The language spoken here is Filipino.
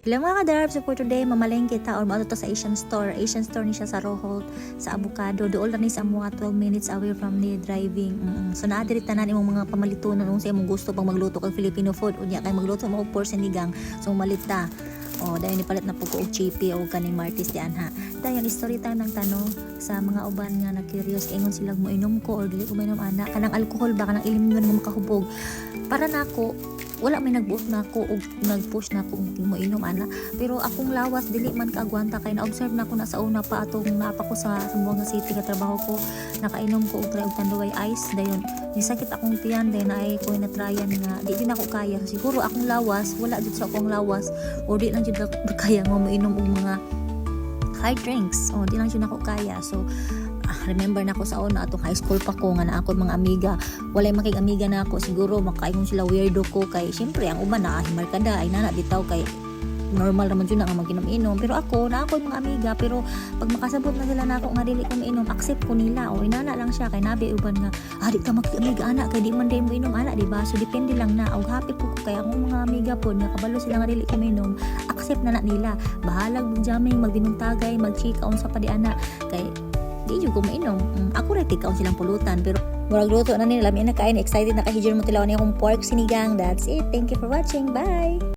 Hello mga kadarab, so for today mamalengke kita or maato to sa Asian store ni siya sa Roholt sa Avocado. Dool ni sa mga 12 minutes away from the driving. So naa diri tanan imong mga pamalitunon kung sa imong gusto pag magluto kag Filipino food unya kay magluto mo og pork sinigang. So malita. Dahil nipalit na po ko og chipi o kaning martis diyan ha. Dahil story time ng tanong sa mga uban nga na curious ingon sila mo inom ko or dili ko mainom ana kanang alcohol ba kanang ilim mo makahubog. Para nako wala may nagbuot na ako o nag-push na ako mo inom ana, pero akong lawas dili man kaagwanta kay na-observe na ako na sa una pa atong naapa ko sa Zamboanga City ka trabaho ko, nakainom ko og try og tanduay ice dayon nisakit akong tiyan dahil na ay ko na-tryan nga di din ako kaya. So, siguro akong lawas wala jud sa akong lawas o di lang jud kaya nga mo inom og mga hard drinks o di lang jud ako kaya. So remember na ako sa una atong high school pa ko nga na ako mga amiga walay makig-amiga na ako siguro makaingon sila weirdo ko kay syempre ang uban na himar kada ay nana bitaw kay normal naman yun nga maginom-inom, pero ako na ako mga amiga pero pag makasabot na sila na ako nga dili ko mainom accept ko nila o inana lang siya kay nabi uban nga di ka makig-amiga ana kay di man day mo inom ana diba, so depende lang na og happy ko kay akong mga amiga po nga kabalo sila nga dili ko mainom accept na nila bahalag jamming magdinuntagay magchika unsa pa di ana kay di jud ko mainom. Ako ra tikaw silang pulutan pero murag luto na nila lami na kain excited na kahijir mo tilaw niya akong pork sinigang. That's it. Thank you for watching. Bye.